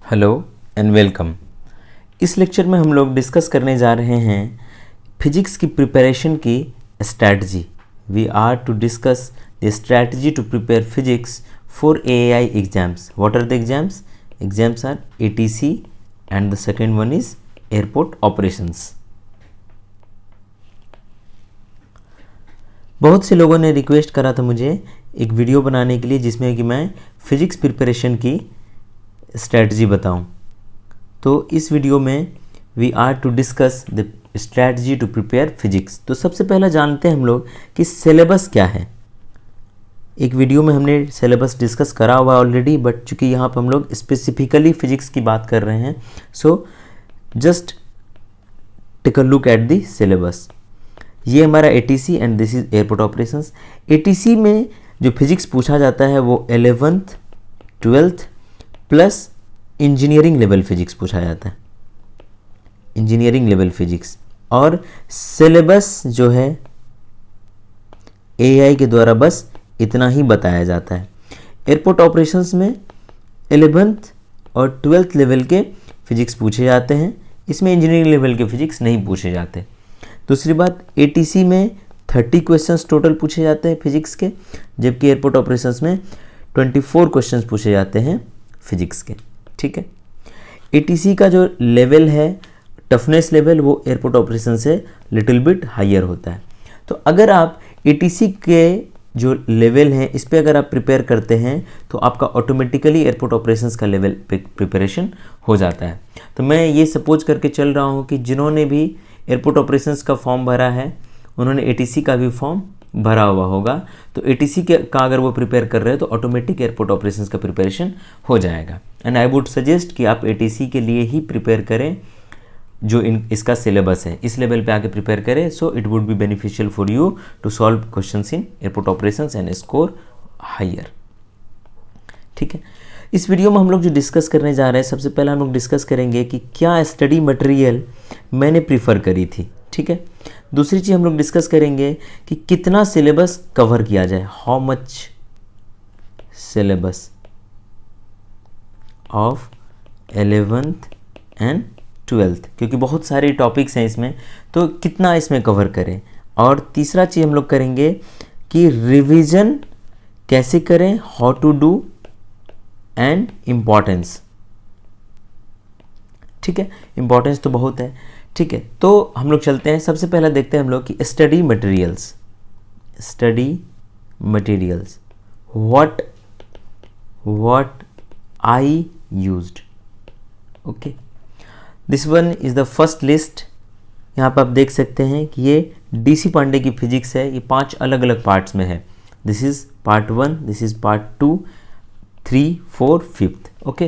Hello and welcome. इस lecture में हम लोग डिस्कस करने जा रहे हैं फिजिक्स की प्रिपरेशन की strategy. We are to discuss the strategy to prepare physics for AAI exams. What are the exams? Exams are ATC and the second one is airport operations. बहुत से लोगों ने रिक्वेस्ट करा था मुझे एक वीडियो बनाने के लिए जिसमें कि मैं फिजिक्स प्रिपरेशन की स्ट्रैटेजी बताऊं। तो इस वीडियो में we are to discuss the strategy to prepare physics. तो सबसे पहला जानते हैं हम लोग कि सिलेबस क्या है। एक वीडियो में हमने सिलेबस डिस्कस करा हुआ ऑलरेडी, बट चूंकि यहाँ पर हम लोग स्पेसिफिकली फिजिक्स की बात कर रहे हैं, so just take a look at the syllabus. ये हमारा ATC and this is airport operations. ATC में जो फिजिक्स पूछा जाता है वो 11th 12th plus engineering level physics पूछा जाता है, इंजीनियरिंग लेवल फिजिक्स। और सिलेबस जो है AI के द्वारा बस इतना ही बताया जाता है। एयरपोर्ट ऑपरेशंस में 11th और 12th लेवल के फिजिक्स पूछे जाते हैं, इसमें इंजीनियरिंग लेवल के फिजिक्स नहीं पूछे जाते। दूसरी बात, ATC में 30 क्वेश्चंस टोटल पूछे जाते हैं फिजिक्स के, जबकि एयरपोर्ट ऑपरेशंस में 24 क्वेश्चंस पूछे जाते हैं फिजिक्स के। ठीक है, ATC का जो लेवल है, टफनेस लेवल, वो एयरपोर्ट ऑपरेशन से लिटिल बिट हायर होता है। तो अगर आप ATC के जो लेवल है इस पे अगर आप प्रिपेयर करते हैं तो आपका ऑटोमेटिकली एयरपोर्ट ऑपरेशंस का लेवल पे प्रिपरेशन हो जाता है। तो मैं ये सपोज करके चल रहा हूँ कि जिन्होंने भी एयरपोर्ट ऑपरेशंस का फॉर्म भरा है उन्होंने ATC का भी फॉर्म भरा हुआ होगा। तो ATC का अगर वो प्रिपेयर कर रहे हैं तो ऑटोमेटिक एयरपोर्ट ऑपरेशंस का प्रिपरेशन हो जाएगा। एंड आई वुड सजेस्ट कि आप ATC के लिए ही प्रिपेयर करें जो इसका सिलेबस है, इस लेवल पे आके प्रिपेयर करें। So it would be beneficial for you to solve questions in airport operations and score higher. ठीक है, इस वीडियो में हम लोग जो डिस्कस करने जा रहे हैं, सबसे पहले हम लोग डिस्कस करेंगे कि क्या स्टडी मटेरियल मैंने प्रीफर करी थी। ठीक है, दूसरी चीज़ हम लोग डिस्कस करेंगे कि कितना सिलेबस कवर किया जाए, how much syllabus of 11th and 12th, क्योंकि बहुत सारे टॉपिक्स हैं इसमें, तो कितना इसमें कवर करें। और तीसरा चीज़ हम लोग करेंगे कि रिवीजन कैसे करें, how to do and importance. ठीक है, इम्पॉर्टेंस तो बहुत है। ठीक है, तो हम लोग चलते हैं, सबसे पहला देखते हैं हम लोग कि study materials. What I used. Okay, this one is the first list. यहाँ पर आप देख सकते हैं कि ये DC पांडे की फिजिक्स है, ये 5 अलग अलग पार्ट्स में है। This is part 1, this is part 2, 3, 4, 5th। Okay,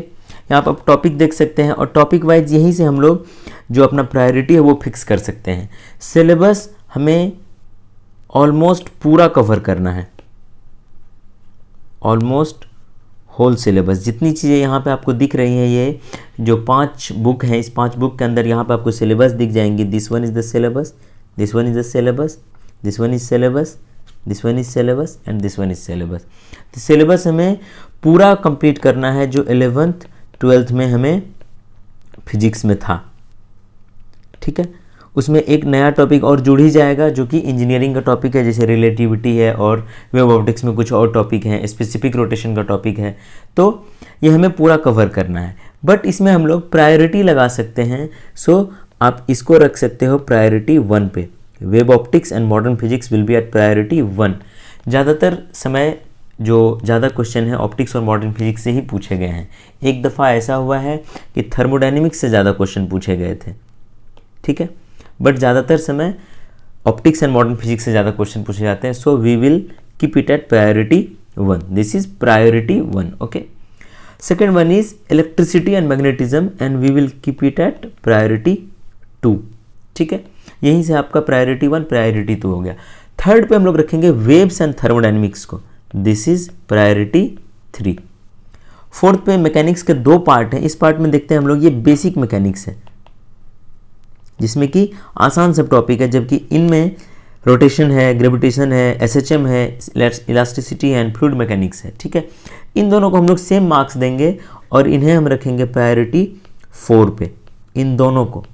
यहाँ पर आप टॉपिक देख सकते हैं और टॉपिक वाइज यहीं से हम लोग जो अपना प्रायोरिटी है वो फिक्स कर सकते हैं। सिलेबस हमें ऑलमोस्ट पूरा कवर करना है, ऑलमोस्ट होल सिलेबस। जितनी चीज़ें यहाँ पे आपको दिख रही हैं, ये जो 5 बुक हैं, इस 5 बुक के अंदर यहाँ पे आपको सिलेबस दिख जाएंगी। This one is the syllabus, this one is the syllabus, this one is syllabus, this one is syllabus and this one is syllabus. तो सिलेबस हमें पूरा कंप्लीट करना है जो 11th 12th में हमें फिजिक्स में था। ठीक है, उसमें एक नया टॉपिक और जुड़ ही जाएगा जो कि इंजीनियरिंग का टॉपिक है, जैसे रिलेटिविटी है और वेव ऑप्टिक्स में कुछ और टॉपिक हैं, स्पेसिफिक रोटेशन का टॉपिक है। तो ये हमें पूरा कवर करना है, बट इसमें हम लोग प्रायोरिटी लगा सकते हैं। सो आप इसको रख सकते हो प्रायोरिटी 1 पे। Wave optics and modern physics will be at priority 1। ज़्यादातर समय जो ज़्यादा क्वेश्चन है ऑप्टिक्स और मॉडर्न फिजिक्स से ही पूछे गए हैं। एक दफ़ा ऐसा हुआ है कि थर्मोडायनेमिक्स से ज़्यादा क्वेश्चन पूछे गए थे। ठीक है, बट ज़्यादातर समय ऑप्टिक्स एंड मॉडर्न फिजिक्स से ज़्यादा क्वेश्चन पूछे जाते हैं। So we will keep it at priority 1। This is priority 1। Okay, second one is electricity and magnetism and we will keep it at priority 2। ठीक है, यहीं से आपका प्रायोरिटी 1 प्रायोरिटी 2 हो गया। थर्ड पे हम लोग रखेंगे वेव्स एंड थर्मोडायनेमिक्स को, दिस इज प्रायोरिटी 3। फोर्थ पे मैकेनिक्स के 2 पार्ट हैं, इस पार्ट में देखते हैं हम लोग, ये बेसिक मैकेनिक्स है जिसमें कि आसान सब टॉपिक है, जबकि इनमें रोटेशन है, ग्रेविटेशन है, SHM है, इलास्टिसिटी एंड फ्लूइड मैकेनिक्स है। ठीक है, इन दोनों को हम लोग सेम मार्क्स देंगे और इन्हें हम रखेंगे प्रायोरिटी 4 पे, इन दोनों को।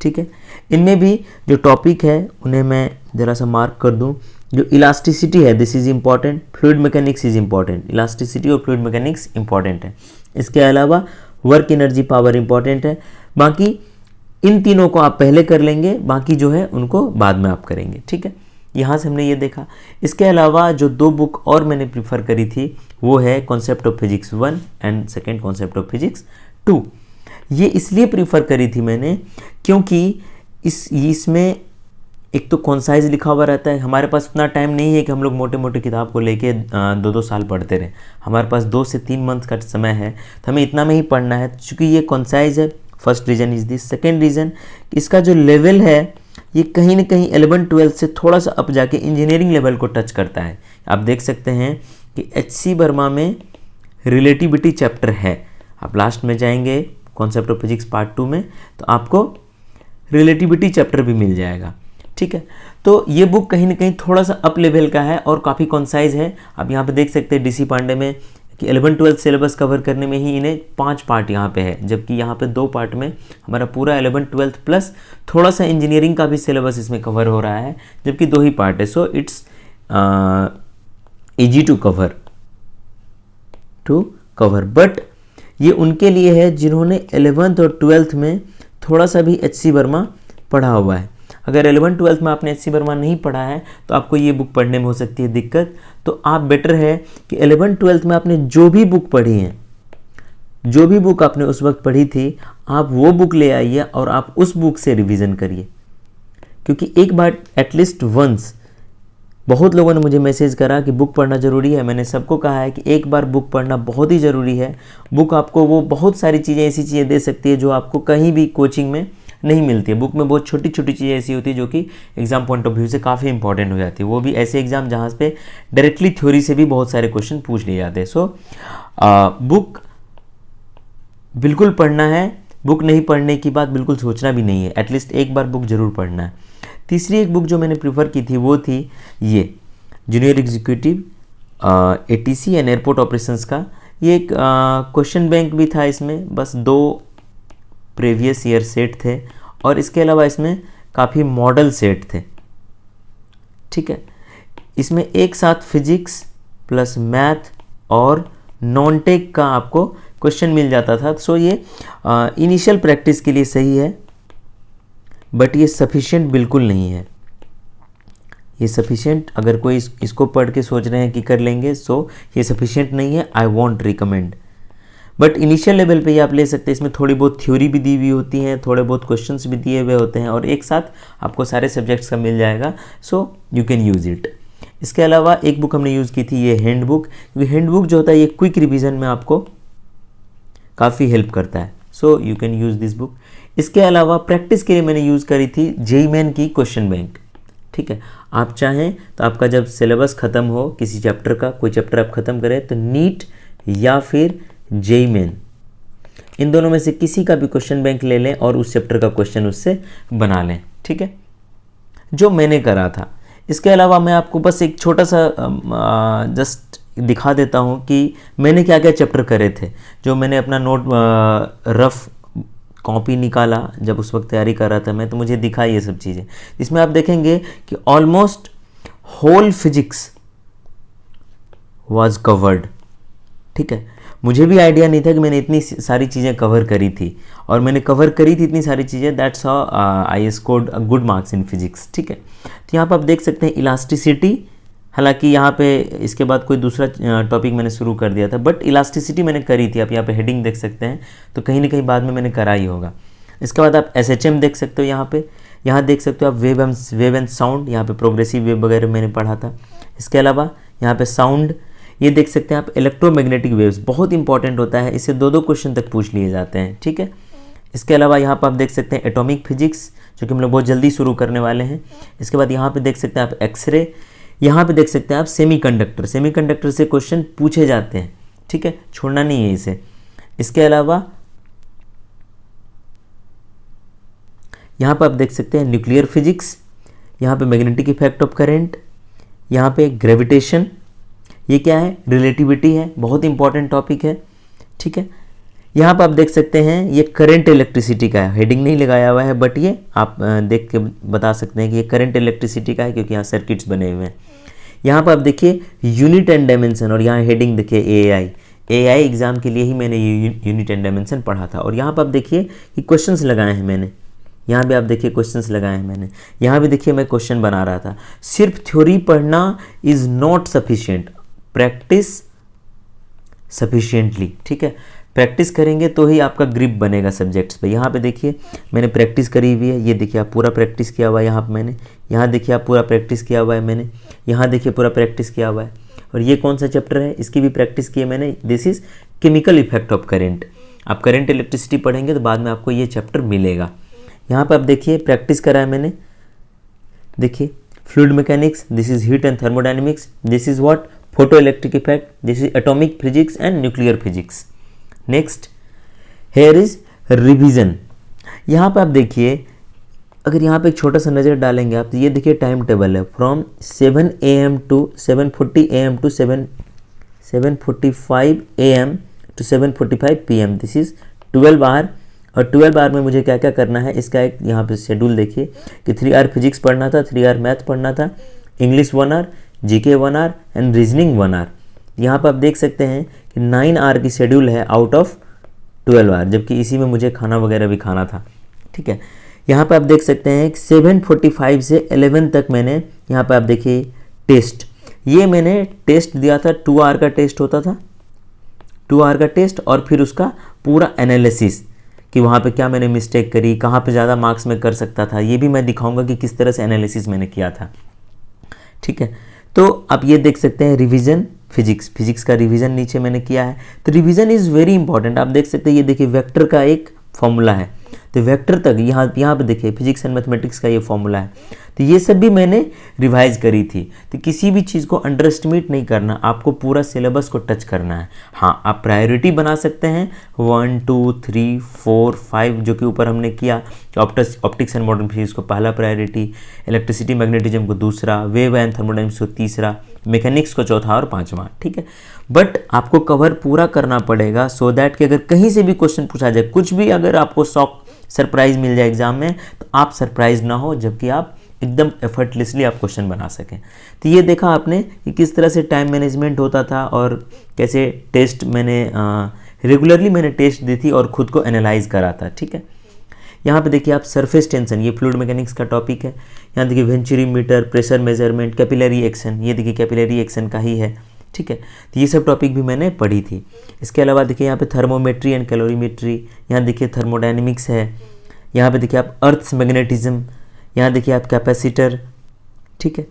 ठीक है, इनमें भी जो टॉपिक है उन्हें मैं ज़रा सा मार्क कर दूं। जो इलास्टिसिटी है, this is important, fluid mechanics is important, elasticity और फ्लूइड मैकेनिक्स इम्पॉर्टेंट है। इसके अलावा वर्क एनर्जी पावर इम्पॉर्टेंट है। बाकी इन तीनों को आप पहले कर लेंगे, बाकी जो है उनको बाद में आप करेंगे। ठीक है, यहाँ से हमने ये देखा। इसके अलावा जो 2 बुक और मैंने प्रीफर करी थी वो है concept of physics 1 and second concept of physics 2। ये इसलिए प्रीफर करी थी मैंने क्योंकि इसमें एक तो कॉन्साइज लिखा हुआ रहता है। हमारे पास उतना टाइम नहीं है कि हम लोग मोटे मोटे किताब को लेके 2-2 साल पढ़ते रहें। हमारे पास 2 से 3 मंथ का समय है, तो हमें इतना में ही पढ़ना है। चूँकि ये कॉन्साइज है, first reason is this. Second reason, इसका जो लेवल है ये कहीं ना कहीं 11-12 से थोड़ा सा अप जाके इंजीनियरिंग लेवल को टच करता है। आप देख सकते हैं कि HC वर्मा में रिलेटिविटी चैप्टर है। आप लास्ट में जाएंगे कॉन्सेप्ट ऑफ फिजिक्स पार्ट 2 में, तो आपको रिलेटिविटी चैप्टर भी मिल जाएगा। ठीक है, तो ये बुक कहीं ना कहीं थोड़ा सा अप लेवल का है और काफ़ी कॉन्साइज है। आप यहाँ पे देख सकते हैं DC पांडे में कि 11-12 सिलेबस कवर करने में ही इन्हें 5 पार्ट यहाँ पे है, जबकि यहाँ पे 2 पार्ट में हमारा पूरा 11-12 प्लस थोड़ा सा इंजीनियरिंग का भी सिलेबस इसमें कवर हो रहा है, जबकि 2 ही पार्ट है। So it's easy to cover. But ये उनके लिए है जिन्होंने 11th और 12th में थोड़ा सा भी HC वर्मा पढ़ा हुआ है। अगर 11-12 में आपने HC वर्मा नहीं पढ़ा है तो आपको ये बुक पढ़ने में हो सकती है दिक्कत। तो आप बेटर है कि 11-12 में आपने जो भी बुक पढ़ी है, जो भी बुक आपने उस वक्त पढ़ी थी, आप वो बुक ले आइए और आप उस बुक से रिवीजन करिए। क्योंकि एक बार एटलीस्ट वंस, बहुत लोगों ने मुझे मैसेज करा कि बुक पढ़ना ज़रूरी है। मैंने सबको कहा है कि एक बार बुक पढ़ना बहुत ही ज़रूरी है। बुक आपको वो बहुत सारी चीज़ें, ऐसी चीज़ें दे सकती है जो आपको कहीं भी कोचिंग में नहीं मिलती है। बुक में बहुत छोटी छोटी चीज़ें ऐसी होती है जो कि एग्जाम पॉइंट ऑफ व्यू से काफ़ी इंपॉर्टेंट हो जाती है। वो भी ऐसे एग्जाम जहाँ पे डायरेक्टली थ्योरी से भी बहुत सारे क्वेश्चन पूछ लिए जाते हैं। सो बुक बिल्कुल पढ़ना है। बुक नहीं पढ़ने की बात बिल्कुल सोचना भी नहीं है, एटलीस्ट एक बार बुक ज़रूर पढ़ना है। तीसरी एक बुक जो मैंने प्रीफर की थी वो थी ये junior executive ATC and airport operations का। ये एक क्वेश्चन बैंक भी था, इसमें बस 2 प्रीवियस ईयर सेट थे और इसके अलावा इसमें काफ़ी मॉडल सेट थे। ठीक है, इसमें एक साथ फिजिक्स प्लस मैथ और नॉन टेक का आपको क्वेश्चन मिल जाता था। सो ये इनिशियल प्रैक्टिस के लिए सही है, बट ये सफिशिएंट बिल्कुल नहीं है। ये सफिशिएंट, अगर कोई इसको पढ़ के सोच रहे हैं कि कर लेंगे, सो ये सफिशिएंट नहीं है। I want recommend. But initial level पे ये आप ले सकते हैं। इसमें थोड़ी बहुत थ्योरी भी दी हुई होती हैं, थोड़े बहुत क्वेश्चंस भी दिए हुए होते हैं और एक साथ आपको सारे सब्जेक्ट्स का मिल जाएगा। So you can use it. इसके अलावा एक बुक हमने यूज़ की थी, ये हैंड बुक। क्योंकि हैंड बुक जो होता है ये क्विक रिविज़न में आपको काफ़ी हेल्प करता है। So you can use this book. इसके अलावा प्रैक्टिस के लिए मैंने यूज़ करी थी JEE मेन की क्वेश्चन बैंक। ठीक है, आप चाहें तो आपका जब सिलेबस ख़त्म हो, किसी चैप्टर का कोई चैप्टर आप ख़त्म करें, तो नीट या फिर JEE मेन, इन दोनों में से किसी का भी क्वेश्चन बैंक ले लें और उस चैप्टर का क्वेश्चन उससे बना लें। ठीक है, जो मैंने करा था। इसके अलावा मैं आपको बस एक छोटा सा जस्ट दिखा देता हूँ कि मैंने क्या क्या चैप्टर करे थे। जो मैंने अपना नोट रफ कॉपी निकाला जब उस वक्त तैयारी कर रहा था मैं, तो मुझे दिखा ये सब चीज़ें। इसमें आप देखेंगे कि almost whole physics was covered. ठीक है, मुझे भी आइडिया नहीं था कि मैंने इतनी सारी चीज़ें कवर करी थी, और मैंने कवर करी थी इतनी सारी चीज़ें। That's how I scored good marks in physics. ठीक है, तो यहाँ पर आप देख सकते हैं इलास्टिसिटी। हालांकि यहाँ पे इसके बाद कोई दूसरा टॉपिक मैंने शुरू कर दिया था, बट इलास्टिसिटी मैंने करी थी। आप यहाँ पे हेडिंग देख सकते हैं, तो कहीं ना कहीं बाद में मैंने करा ही होगा। इसके बाद आप SHM देख सकते हो। यहाँ देख सकते हो आप वेव एंड साउंड। यहाँ पे प्रोग्रेसिव वेव वगैरह मैंने पढ़ा था। इसके अलावा यहाँ पे साउंड, ये देख सकते हैं आप इलेक्ट्रोमैग्नेटिक वेव्स, बहुत इंपॉर्टेंट होता है। इससे 2-2 क्वेश्चन तक पूछ लिए जाते हैं। ठीक है, इसके अलावा यहाँ पर आप देख सकते हैं एटॉमिक फिजिक्स, जो कि हम लोग बहुत जल्दी शुरू करने वाले हैं। इसके बाद यहाँ पे देख सकते हैं आप एक्सरे। यहाँ पे देख सकते हैं आप सेमीकंडक्टर से क्वेश्चन पूछे जाते हैं। ठीक है, छोड़ना नहीं है इसे। इसके अलावा यहाँ पे आप देख सकते हैं न्यूक्लियर फिजिक्स, यहाँ पे मैग्नेटिक इफेक्ट ऑफ करंट, यहाँ पे ग्रेविटेशन, ये क्या है, रिलेटिविटी है, बहुत इंपॉर्टेंट टॉपिक है। ठीक है। यहाँ पर आप देख सकते हैं ये करंट इलेक्ट्रिसिटी का है, हेडिंग नहीं लगाया हुआ है बट ये आप देख के बता सकते हैं कि ये करंट इलेक्ट्रिसिटी का है क्योंकि यहाँ सर्किट्स बने हुए हैं। यहाँ पर आप देखिए यूनिट एंड डायमेंशन, और यहाँ हेडिंग देखिए एआई एग्जाम के लिए ही मैंने ये यूनिट एंड डायमेंशन पढ़ा था। और यहाँ पर आप देखिए कि क्वेश्चंस लगाए हैं मैंने, यहाँ भी आप देखिए क्वेश्चंस लगाए हैं मैंने, यहाँ भी देखिए मैं क्वेश्चन बना रहा था। सिर्फ थ्योरी पढ़ना is not sufficient, practice sufficiently, ठीक है। प्रैक्टिस करेंगे तो ही आपका ग्रिप बनेगा सब्जेक्ट्स पे। यहाँ पे देखिए मैंने प्रैक्टिस करी हुई है, ये देखिए आप पूरा प्रैक्टिस किया हुआ है यहाँ पे मैंने, यहाँ देखिए आप पूरा प्रैक्टिस किया हुआ है मैंने, यहाँ देखिए पूरा प्रैक्टिस किया हुआ है। और ये कौन सा चैप्टर है, इसकी भी प्रैक्टिस की है मैंने, this is chemical effect of current. आप करंट इलेक्ट्रिसिटी पढ़ेंगे तो बाद में आपको ये चैप्टर मिलेगा। यहाँ पर आप देखिए प्रैक्टिस करा है मैंने, देखिए fluid mechanics, this is heat and thermodynamics, this is what photo electric effect, this is atomic physics and nuclear physics. Next here is revision. यहाँ पर आप देखिए, अगर यहाँ पे एक छोटा सा नज़र डालेंगे आप तो ये देखिए टाइम टेबल है, from 7 AM to 7:40 AM to 7:45 AM to 7:45 PM, this is 12 hour. और 12 आवर में मुझे क्या क्या करना है, इसका एक यहाँ पे शेड्यूल देखिए कि 3 आवर फिजिक्स पढ़ना था, 3 आवर मैथ पढ़ना था, English 1 hour, GK 1 hour and reasoning 1 hour. यहाँ पर आप देख सकते हैं कि 9 आवर की शेड्यूल है आउट ऑफ 12 आवर, जबकि इसी में मुझे खाना वगैरह भी खाना था, ठीक है। यहाँ पर आप देख सकते हैं 7:45 से 11 तक मैंने, यहाँ पर आप देखिए टेस्ट, ये मैंने टेस्ट दिया था, 2 आवर का टेस्ट होता था, 2 आवर का टेस्ट, और फिर उसका पूरा एनालिसिस कि वहाँ पे क्या मैंने मिस्टेक करी, कहाँ पे ज़्यादा मार्क्स में कर सकता था, ये भी मैं दिखाऊंगा कि किस तरह से एनालिसिस मैंने किया था, ठीक है। तो आप ये देख सकते हैं रिवीजन फिजिक्स का रिवीजन नीचे मैंने किया है। तो रिवीजन इज़ वेरी इंपॉर्टेंट। आप देख सकते हैं ये देखिए वेक्टर का एक फॉर्मूला है, तो वेक्टर तक यहाँ पे देखिए फिजिक्स एंड मैथमेटिक्स का ये फॉर्मूला है, तो ये सब भी मैंने रिवाइज करी थी। तो किसी भी चीज़ को अंडर एस्टिमेट नहीं करना, आपको पूरा सिलेबस को टच करना है। हाँ, आप प्रायोरिटी बना सकते हैं 1 2 3 4 5 जो कि ऊपर हमने किया, ऑप्टिक्स एंड मॉडर्न फिजिक्स को पहला प्रायोरिटी, इलेक्ट्रिसिटी मैग्नेटिज्म को दूसरा, वेव एंड थर्मोडायनेमिक्स को तीसरा, मैकेनिक्स को चौथा और पांचवा, ठीक है। बट आपको कवर पूरा करना पड़ेगा सो दैट कि अगर कहीं से भी क्वेश्चन पूछा जाए, कुछ भी अगर आपको सरप्राइज मिल जाए एग्जाम में, तो आप सरप्राइज ना हो, जबकि आप एकदम एफर्टलेसली आप क्वेश्चन बना सकें। तो ये देखा आपने कि किस तरह से टाइम मैनेजमेंट होता था और कैसे टेस्ट मैंने रेगुलरली मैंने टेस्ट दी थी और ख़ुद को एनालाइज करा था, ठीक है। यहाँ पे देखिए आप सरफेस टेंशन, ये फ्लूइड मैकेनिक्स का टॉपिक है। यहाँ देखिए venturimeter, pressure measurement, capillary action, ये देखिए कैपिलरी एक्शन का ही है, ठीक है। तो ये सब टॉपिक भी मैंने पढ़ी थी। इसके अलावा देखिए यहाँ पे थर्मोमेट्री एंड कैलोरीमेट्री, यहाँ देखिए थर्मोडायनेमिक्स है, यहाँ पे देखिए आप अर्थ मैग्नेटिज्म, यहाँ देखिए आप कैपेसिटर, ठीक है।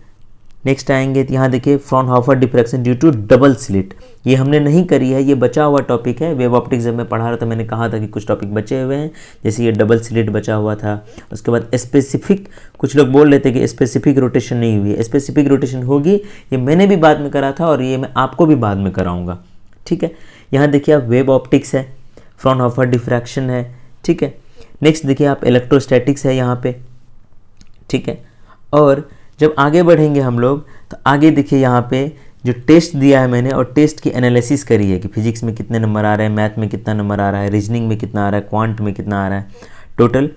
नेक्स्ट आएंगे तो यहाँ देखिए Fraunhofer diffraction due to double slit, ये हमने नहीं करी है, ये बचा हुआ टॉपिक है। वेव ऑप्टिक्स जब मैं पढ़ा रहा था मैंने कहा था कि कुछ टॉपिक बचे हुए हैं, जैसे ये डबल स्लिट बचा हुआ था। उसके बाद स्पेसिफिक, कुछ लोग बोल रहे थे कि स्पेसिफिक रोटेशन नहीं हुई है, स्पेसिफिक रोटेशन होगी, ये मैंने भी बाद में करा था और ये मैं आपको भी बाद में कराऊंगा, ठीक है। यहाँ देखिए आप वेव ऑप्टिक्स है, फ्रॉनहोफर डिफ्रैक्शन है, ठीक है। नेक्स्ट देखिए आप इलेक्ट्रोस्टैटिक्स है यहाँ पे, ठीक है। और जब आगे बढ़ेंगे हम लोग तो आगे देखिए यहाँ पे जो टेस्ट दिया है मैंने और टेस्ट की एनालिसिस करी है कि फिजिक्स में कितने नंबर आ रहे हैं, मैथ में कितना नंबर आ रहा है, रीजनिंग में कितना आ रहा है, क्वांट में कितना आ रहा है। टोटल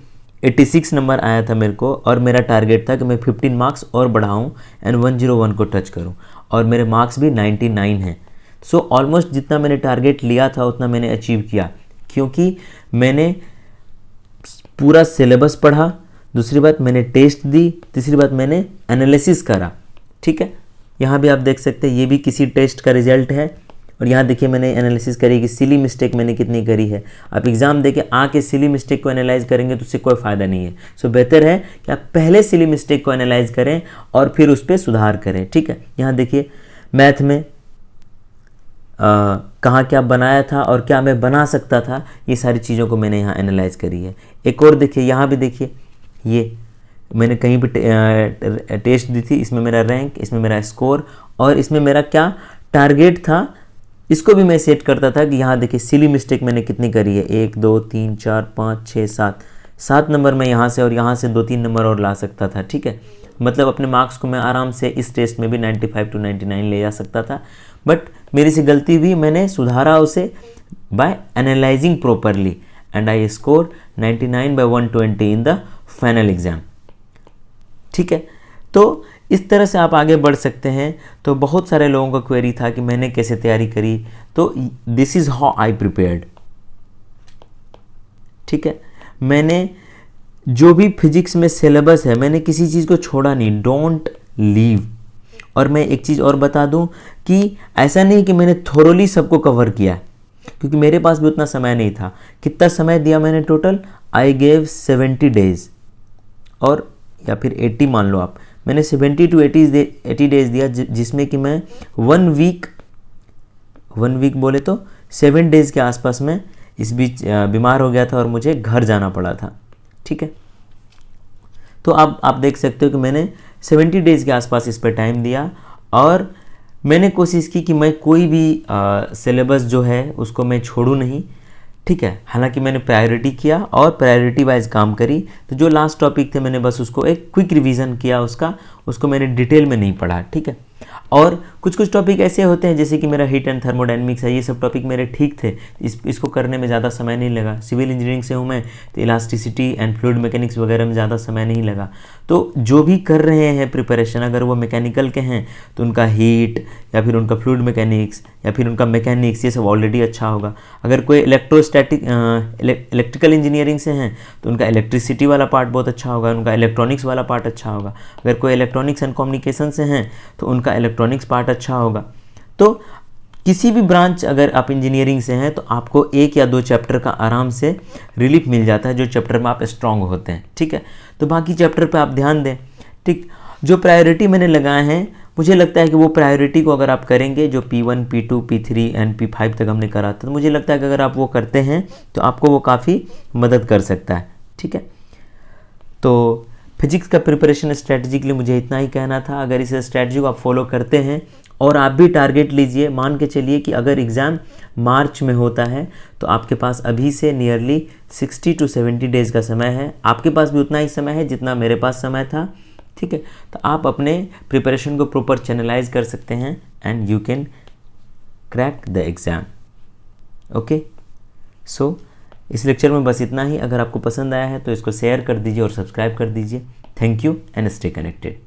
86 नंबर आया था मेरे को और मेरा टारगेट था कि मैं 15 मार्क्स और बढ़ाऊँ एंड 101 को टच करूँ, और मेरे मार्क्स भी 99 हैं। सो ऑलमोस्ट जितना मैंने टारगेट लिया था उतना मैंने अचीव किया, क्योंकि मैंने पूरा सिलेबस पढ़ा, दूसरी बात मैंने टेस्ट दी, तीसरी बात मैंने एनालिसिस करा, ठीक है। यहाँ भी आप देख सकते हैं ये भी किसी टेस्ट का रिजल्ट है, और यहाँ देखिए मैंने एनालिसिस करी कि सिली मिस्टेक मैंने कितनी करी है। आप एग्जाम देके आके सिली मिस्टेक को एनालाइज करेंगे तो उससे कोई फ़ायदा नहीं है। सो बेहतर है कि आप पहले सिली मिस्टेक को एनालाइज करें और फिर उस पर सुधार करें, ठीक है। यहाँ देखिए मैथ में कहाँ क्या बनाया था और क्या मैं बना सकता था, ये सारी चीज़ों को मैंने यहाँ एनालाइज करी है। एक और देखिए, यहाँ भी देखिए ये मैंने कहीं पे टेस्ट दी थी, इसमें मेरा रैंक, इसमें मेरा स्कोर और इसमें मेरा क्या टारगेट था, इसको भी मैं सेट करता था कि यहाँ देखिए सिली मिस्टेक मैंने कितनी करी है, 1 2 3 4 5 6 7 नंबर मैं यहाँ से और यहाँ से 2-3 नंबर और ला सकता था, ठीक है। मतलब अपने मार्क्स को मैं आराम से इस टेस्ट में भी 95 to 99 ले जा सकता था, बट मेरी से गलती हुई, मैंने सुधारा उसे by analysing properly and I score 99 by 120 in the final exam. ठीक है, तो इस तरह से आप आगे बढ़ सकते हैं। तो बहुत सारे लोगों का क्वेरी था कि मैंने कैसे तैयारी करी, तो this is how I prepared. ठीक है, मैंने जो भी फिजिक्स में सिलेबस है मैंने किसी चीज़ को छोड़ा नहीं, डोंट लीव। और मैं एक चीज़ और बता दूं कि ऐसा नहीं कि मैंने थोरोली सबको कवर किया, क्योंकि मेरे पास भी उतना समय नहीं था। कितना समय दिया मैंने टोटल? आई गेव 70 डेज, और या फिर 80 मान लो आप। मैंने 70 to 80 डेज दिया, जिसमें कि मैं 1 वीक बोले तो 7 डेज़ के आसपास में इस बीच बीमार हो गया था और मुझे घर जाना पड़ा था। ठीक है, तो अब आप देख सकते हो कि मैंने 70 डेज़ के आसपास इस पर टाइम दिया, और मैंने कोशिश की कि मैं कोई भी सिलेबस जो है उसको मैं छोड़ूं नहीं। ठीक है, हालांकि मैंने प्रायोरिटी किया और प्रायोरिटी वाइज काम करी। तो जो लास्ट टॉपिक थे मैंने बस उसको एक क्विक रिवीजन किया, उसको मैंने डिटेल में नहीं पढ़ा। ठीक है, और कुछ कुछ टॉपिक ऐसे होते हैं जैसे कि मेरा हीट एंड थर्मोडायनेमिक्स है, ये सब टॉपिक मेरे ठीक थे, इसको करने में ज़्यादा समय नहीं लगा। सिविल इंजीनियरिंग से हूँ मैं, तो इलास्टिसिटी एंड फ्लूइड मैकेनिक्स वगैरह में ज़्यादा समय नहीं लगा। तो जो भी कर रहे हैं प्रिपरेशन, अगर वो मैकेनिकल के हैं तो उनका हीट या फिर उनका फ्लूइड मैकेनिक्स या फिर उनका मैकेनिक्स ये सब ऑलरेडी अच्छा होगा। अगर कोई इलेक्ट्रिकल इंजीनियरिंग से हैं तो उनका इलेक्ट्रिसिटी वाला पार्ट बहुत अच्छा होगा, उनका इलेक्ट्रॉनिक्स वाला पार्ट अच्छा होगा। अगर कोई इलेक्ट्रॉनिक्स एंड कम्युनिकेशन से हैं तो उनका इलेक्ट्रॉनिक्स पार्ट अच्छा होगा। तो किसी भी ब्रांच अगर आप इंजीनियरिंग से हैं तो आपको 1 या 2 चैप्टर का आराम से रिलीफ मिल जाता है, जो चैप्टर में आप स्ट्रांग होते हैं। ठीक है, तो बाकी चैप्टर पे आप ध्यान दें। ठीक, जो प्रायोरिटी मैंने लगाए हैं, मुझे लगता है कि वो प्रायोरिटी को अगर आप करेंगे, जो P1, P2, P3 and P5 तक हमने करा था, तो मुझे लगता है कि अगर आप वो करते हैं तो आपको वो काफ़ी मदद कर सकता है। ठीक है, तो फिजिक्स का प्रिपरेशन स्ट्रैटेजी के लिए मुझे इतना ही कहना था। अगर इस स्ट्रैटेजी को आप फॉलो करते हैं और आप भी टारगेट लीजिए, मान के चलिए कि अगर एग्ज़ाम मार्च में होता है तो आपके पास अभी से नियरली 60 to 70 डेज़ का समय है। आपके पास भी उतना ही समय है जितना मेरे पास समय था। ठीक है, तो आप अपने प्रिपरेशन को प्रॉपर चैनलाइज कर सकते हैं and you can crack the exam. Okay, so इस लेक्चर में बस इतना ही। अगर आपको पसंद आया है तो इसको शेयर कर दीजिए और सब्सक्राइब कर दीजिए। Thank you and stay connected.